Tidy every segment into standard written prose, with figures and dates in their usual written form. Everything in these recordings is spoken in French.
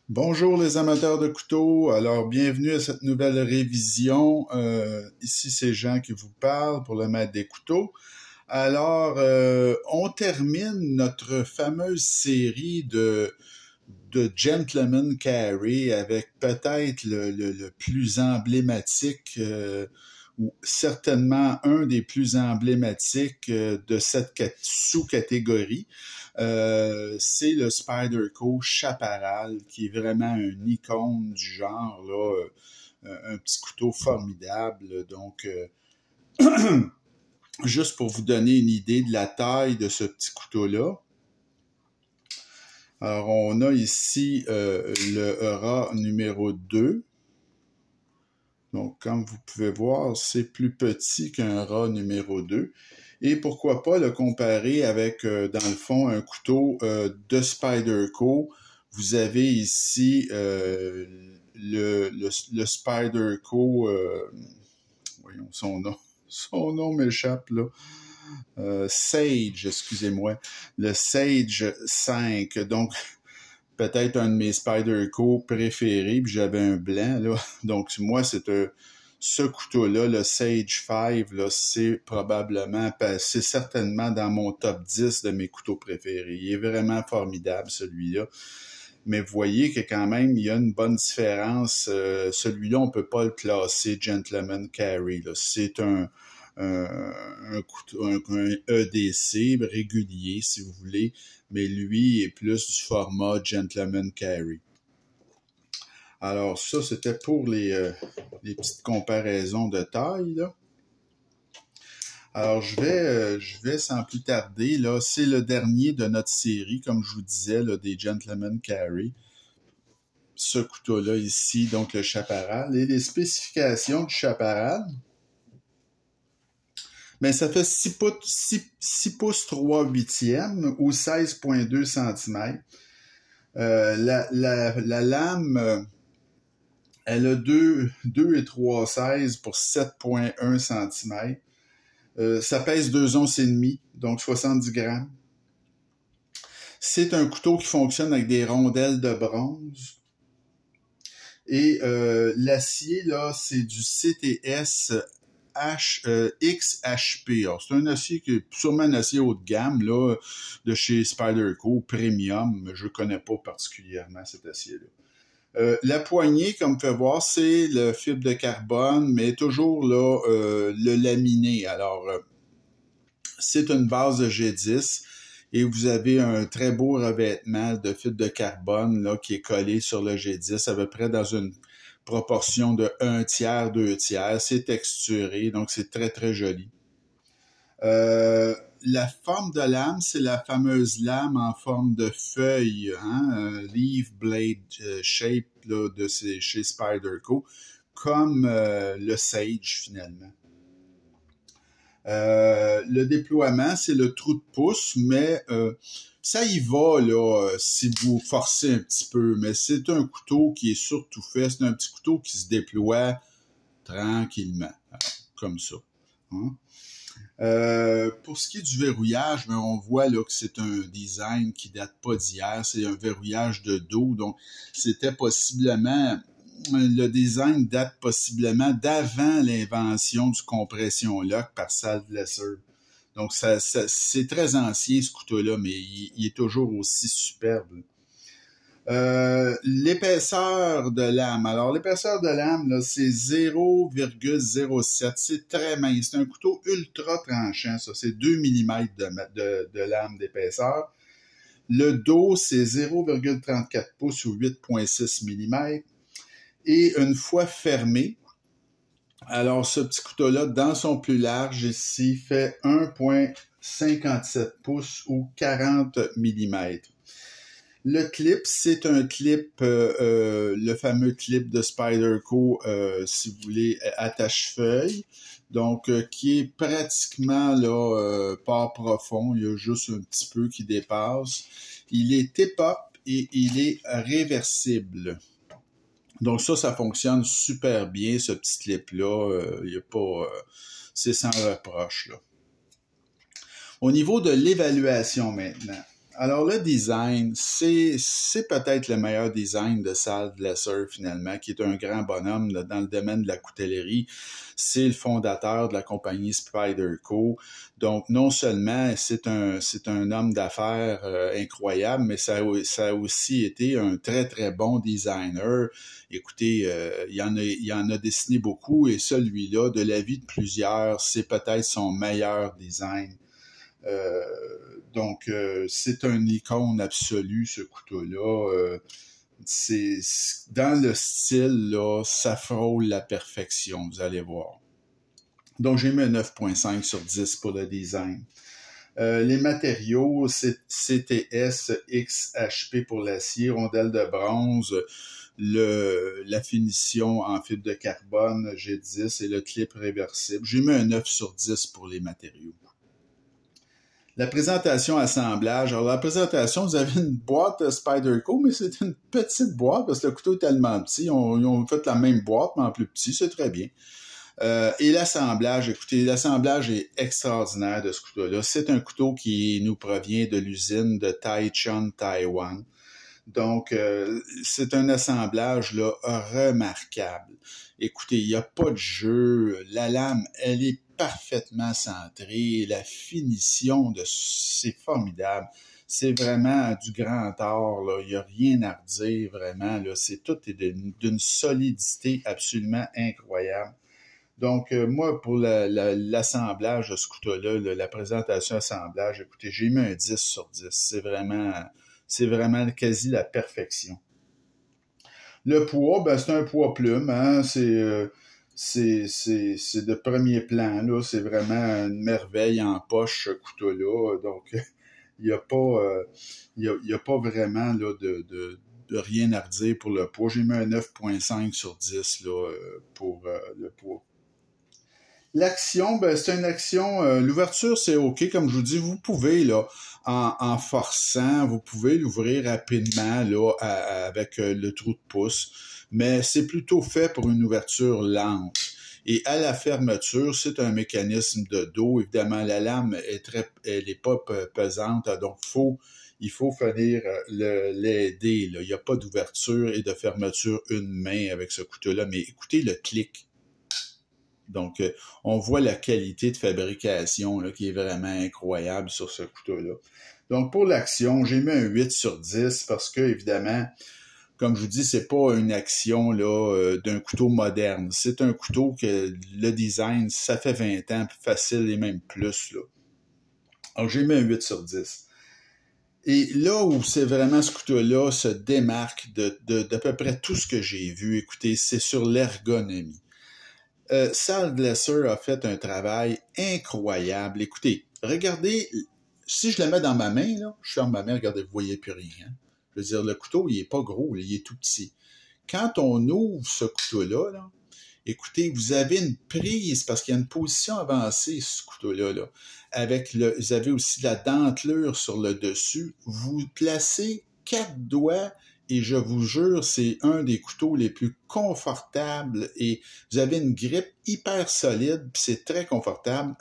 Bonjour les amateurs de couteaux, alors bienvenue à cette nouvelle révision. Ici c'est Jean qui vous parle pour le maître des couteaux. Alors on termine notre fameuse série de Gentleman Carry avec peut-être le plus emblématique ou certainement un des plus emblématiques de cette sous-catégorie. C'est le Spyderco Chaparral, qui est vraiment une icône du genre, là, un petit couteau formidable. Donc, juste pour vous donner une idée de la taille de ce petit couteau-là. Alors, on a ici le rat numéro 2. Donc, comme vous pouvez voir, c'est plus petit qu'un rat numéro 2. Et pourquoi pas le comparer avec, dans le fond, un couteau de Spyderco. Vous avez ici le Spyderco, voyons son nom. Son nom m'échappe, là. Sage, excusez-moi. Le Sage 5. Donc, peut-être un de mes Spyderco préférés, puis j'avais un blanc, là. Donc, moi, c'est ce couteau-là, le Sage 5, là, c'est certainement dans mon top 10 de mes couteaux préférés. Il est vraiment formidable, celui-là. Mais vous voyez que quand même, il y a une bonne différence. Celui-là, on peut pas le classer Gentleman Carry, là. C'est un EDC régulier, si vous voulez, mais lui est plus du format Gentleman Carry. Alors ça, c'était pour les petites comparaisons de taille, là. Alors je vais sans plus tarder, là, c'est le dernier de notre série, comme je vous disais, là, des Gentleman Carry. Ce couteau-là ici, donc le Chaparral. Et les spécifications du Chaparral, ben, ça fait 6 pouces 3/8 ou 16,2 cm. La lame, elle a 2 et 3/16 pour 7,1 cm. Ça pèse 2 onces et demie, donc 70 grammes. C'est un couteau qui fonctionne avec des rondelles de bronze. Et l'acier, là, c'est du CTS XHP. C'est un acier qui est sûrement un acier haut de gamme, là, de chez Spyderco, premium. Je ne connais pas particulièrement cet acier-là. La poignée, comme vous pouvez voir, c'est le fibre de carbone, mais toujours là le laminé. Alors, c'est une base de G10 et vous avez un très beau revêtement de fibre de carbone là, qui est collé sur le G10, à peu près dans une proportion de 1/3, 2/3. C'est texturé, donc c'est très, très joli. La forme de lame, c'est la fameuse lame en forme de feuille, hein, leaf blade shape là, chez Spyderco, comme le Sage finalement. Le déploiement, c'est le trou de pouce, mais ça y va là si vous forcez un petit peu, mais c'est un couteau qui est surtout fait, c'est un petit couteau qui se déploie tranquillement, comme ça. Hein? Pour ce qui est du verrouillage, ben, on voit là que c'est un design qui date pas d'hier, c'est un verrouillage de dos, donc c'était possiblement, le design date possiblement d'avant l'invention du compression lock par Sal Lesser. Donc c'est très ancien ce couteau-là, mais il est toujours aussi superbe. L'épaisseur de lame. Alors, l'épaisseur de lame, là, c'est 0,07. C'est très mince. C'est un couteau ultra tranchant, ça. C'est 2 mm de lame d'épaisseur. Le dos, c'est 0,34 pouces ou 8,6 mm. Et une fois fermé, alors ce petit couteau-là, dans son plus large ici, fait 1,57 pouces ou 40 mm. Le clip, c'est un clip, le fameux clip de Spyderco, si vous voulez, attache-feuille, donc qui est pratiquement là pas profond, il y a juste un petit peu qui dépasse. Il est tip-up et il est réversible. Donc ça fonctionne super bien, ce petit clip-là, il y a pas, c'est sans reproche là. Au niveau de l'évaluation maintenant. Alors, le design, c'est peut-être le meilleur design de Sal Glesser, finalement, qui est un grand bonhomme là, dans le domaine de la coutellerie. C'est le fondateur de la compagnie Spyderco. Donc, non seulement c'est un homme d'affaires incroyable, mais ça a aussi été un très, très bon designer. Écoutez, il en a dessiné beaucoup, et celui-là, de l'avis de plusieurs, c'est peut-être son meilleur design. Donc, c'est un icône absolu, ce couteau-là. C'est dans le style, là, ça frôle la perfection, vous allez voir. Donc, j'ai mis un 9.5 sur 10 pour le design. Les matériaux, c'est CTS XHP pour l'acier, rondelle de bronze, la finition en fibre de carbone G10 et le clip réversible. J'ai mis un 9 sur 10 pour les matériaux. La présentation assemblage. Alors, la présentation, vous avez une boîte Spyderco, mais c'est une petite boîte parce que le couteau est tellement petit. Ils ont fait la même boîte, mais en plus petit, c'est très bien. Et l'assemblage, écoutez, l'assemblage est extraordinaire de ce couteau-là. C'est un couteau qui nous provient de l'usine de Taichung, Taïwan. Donc, c'est un assemblage là remarquable. Écoutez, il n'y a pas de jeu. La lame, elle est parfaitement centrée. La finition, c'est formidable. C'est vraiment du grand art, là. Il n'y a rien à redire, vraiment, là. Tout est d'une solidité absolument incroyable. Donc, moi, pour l'assemblage de ce couteau-là, la présentation assemblage, écoutez, j'ai mis un 10 sur 10. C'est vraiment quasi la perfection. Le poids, ben, c'est un poids plume, hein, c'est de premier plan, là, c'est vraiment une merveille en poche, ce couteau-là, donc il n'y a pas, y a pas vraiment là, de rien à redire pour le poids. J'ai mis un 9.5 sur 10 là, pour le poids. L'action, ben, c'est une action, l'ouverture, c'est OK, comme je vous dis, vous pouvez, là, en forçant, vous pouvez l'ouvrir rapidement, là, avec le trou de pouce, mais c'est plutôt fait pour une ouverture lente. Et à la fermeture, c'est un mécanisme de dos. Évidemment, la lame elle est pas pesante, donc il faut venir l'aider, là. Il n'y a pas d'ouverture et de fermeture une main avec ce couteau-là, mais écoutez le clic. Donc, on voit la qualité de fabrication là, qui est vraiment incroyable sur ce couteau-là. Donc, pour l'action, j'ai mis un 8 sur 10 parce que, évidemment, comme je vous dis, c'est pas une action là d'un couteau moderne. C'est un couteau que le design, ça fait 20 ans, facile et même plus. Là. Alors, j'ai mis un 8 sur 10. Et là où c'est vraiment ce couteau-là se démarque d'à peu près tout ce que j'ai vu, écoutez, c'est sur l'ergonomie. Sal Glesser a fait un travail incroyable. Écoutez, regardez, si je le mets dans ma main, là, je ferme ma main, regardez, vous voyez plus rien. Hein? Je veux dire, le couteau, il est pas gros, il est tout petit. Quand on ouvre ce couteau-là, là, écoutez, vous avez une prise, parce qu'il y a une position avancée, ce couteau-là, là, vous avez aussi la dentelure sur le dessus. Vous placez 4 doigts et je vous jure, c'est un des couteaux les plus confortables et vous avez une grippe hyper solide, puis c'est très confortable.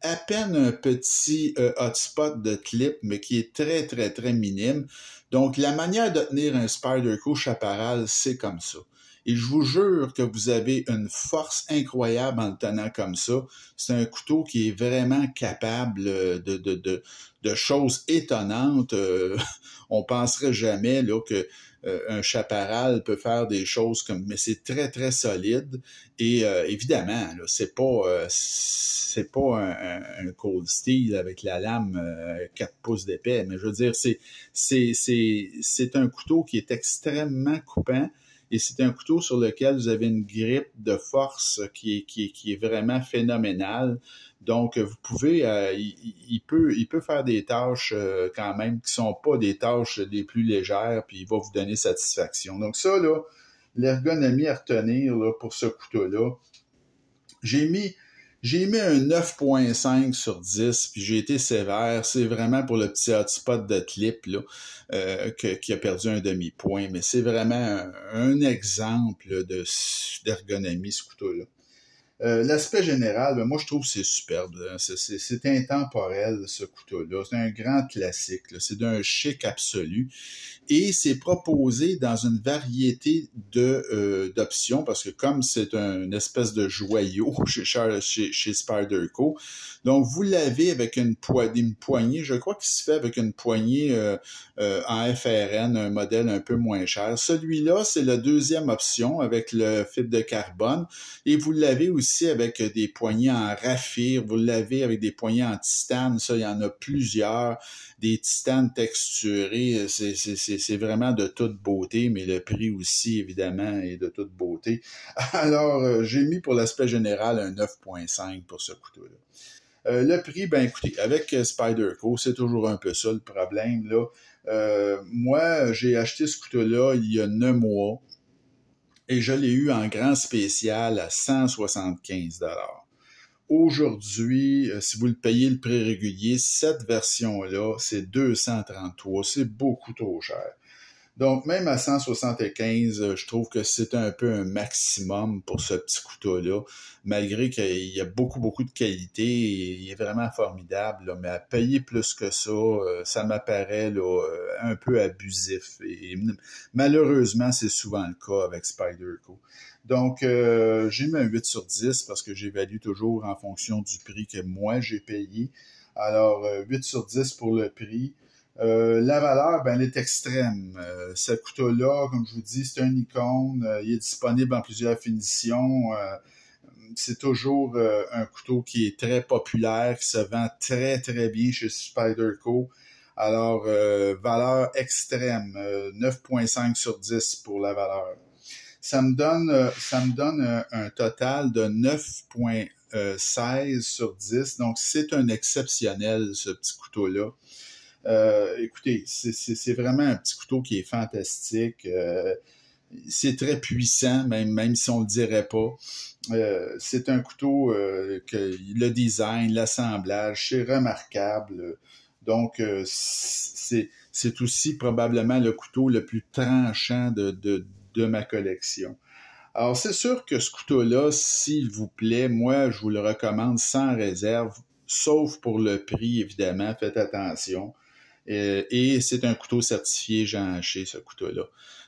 À peine un petit hotspot de clip, mais qui est très, très, très minime. Donc, la manière de tenir un Spyderco chaparral, c'est comme ça. Et je vous jure que vous avez une force incroyable en le tenant comme ça. C'est un couteau qui est vraiment capable de choses étonnantes. On penserait jamais là que un chaparral peut faire des choses comme, mais c'est très très solide et évidemment là, c'est pas un cold steel avec la lame 4 pouces d'épais, mais je veux dire c'est un couteau qui est extrêmement coupant. Et c'est un couteau sur lequel vous avez une grippe de force qui est vraiment phénoménale. Donc, vous pouvez, il peut faire des tâches quand même qui sont pas des tâches les plus légères, puis il va vous donner satisfaction. Donc ça, là, l'ergonomie à retenir là, pour ce couteau-là, j'ai mis un 9.5 sur 10, puis j'ai été sévère. C'est vraiment pour le petit hotspot de clip là, qui a perdu un demi-point, mais c'est vraiment un exemple d'ergonomie, ce couteau-là. L'aspect général, ben, moi je trouve que c'est superbe. Hein. C'est intemporel ce couteau-là. C'est un grand classique. C'est d'un chic absolu. Et c'est proposé dans une variété d'options parce que comme c'est une espèce de joyau chez Spyderco, donc vous l'avez avec une poignée, je crois qu'il se fait avec une poignée en FRN, un modèle un peu moins cher. Celui-là, c'est la deuxième option avec le fibre de carbone et vous l'avez aussi avec des poignées en raphir, vous l'avez avec des poignées en titane, ça il y en a plusieurs, des titanes texturés, c'est vraiment de toute beauté, mais le prix aussi évidemment est de toute beauté. Alors j'ai mis pour l'aspect général un 9.5 pour ce couteau-là. Le prix, ben écoutez, avec Spyderco, c'est toujours un peu ça le problème, là. Moi, j'ai acheté ce couteau-là il y a 9 mois et je l'ai eu en grand spécial à 175 $. Aujourd'hui, si vous le payez le prix régulier, cette version-là, c'est 233, c'est beaucoup trop cher. Donc, même à 175, je trouve que c'est un peu un maximum pour ce petit couteau-là, malgré qu'il y a beaucoup de qualité, et il est vraiment formidable, là, mais à payer plus que ça, ça m'apparaît là, un peu abusif. Et malheureusement, c'est souvent le cas avec Spyderco. Donc, j'ai mis un 8 sur 10 parce que j'évalue toujours en fonction du prix que moi j'ai payé. Alors, 8 sur 10 pour le prix. La valeur, ben, elle est extrême. Ce couteau-là, comme je vous dis, c'est un icône. Il est disponible en plusieurs finitions. C'est toujours un couteau qui est très populaire, qui se vend très bien chez Spyderco. Alors, valeur extrême, 9.5 sur 10 pour la valeur. Ça me donne un total de 9.16 sur 10. Donc, c'est un exceptionnel, ce petit couteau-là. Écoutez, c'est vraiment un petit couteau qui est fantastique. C'est très puissant, même si on le dirait pas. C'est un couteau que le design, l'assemblage, c'est remarquable. Donc, c'est aussi probablement le couteau le plus tranchant de ma collection. Alors, c'est sûr que ce couteau-là, s'il vous plaît, moi, je vous le recommande sans réserve, sauf pour le prix, évidemment, faites attention. Et c'est un couteau certifié Jean Haché, ce couteau-là.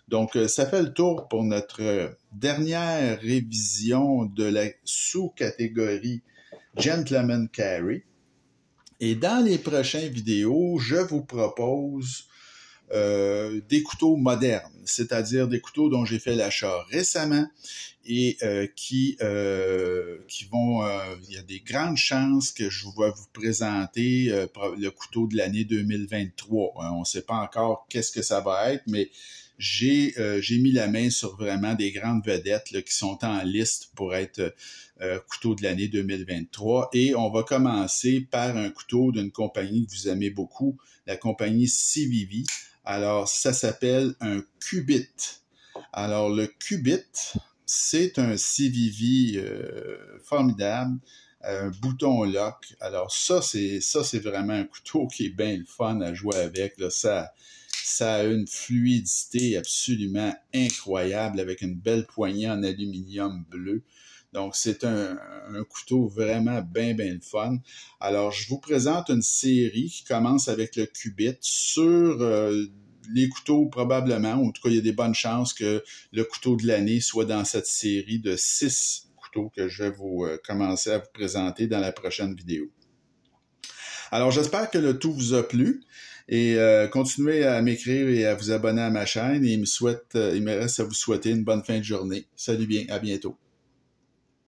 Donc, ça fait le tour pour notre dernière révision de la sous-catégorie Gentleman Carry. Et dans les prochaines vidéos, je vous propose des couteaux modernes, c'est-à-dire des couteaux dont j'ai fait l'achat récemment et qui vont, il y a des grandes chances que je vais vous présenter le couteau de l'année 2023. On ne sait pas encore qu'est-ce que ça va être, mais j'ai mis la main sur vraiment des grandes vedettes là, qui sont en liste pour être couteau de l'année 2023. Et on va commencer par un couteau d'une compagnie que vous aimez beaucoup, la compagnie Civivi. Alors, ça s'appelle un Cubit. Alors, le Cubit, c'est un Civivi formidable, un bouton lock. Alors, ça, c'est vraiment un couteau qui est bien le fun à jouer avec. Là. Ça a une fluidité absolument incroyable avec une belle poignée en aluminium bleu. Donc, c'est un couteau vraiment bien le fun. Alors, je vous présente une série qui commence avec le Cubit sur les couteaux probablement, ou en tout cas, il y a des bonnes chances que le couteau de l'année soit dans cette série de 6 couteaux que je vais vous commencer à vous présenter dans la prochaine vidéo. Alors, j'espère que le tout vous a plu. Et continuez à m'écrire et à vous abonner à ma chaîne. Et il me reste à vous souhaiter une bonne fin de journée. Salut bien, à bientôt.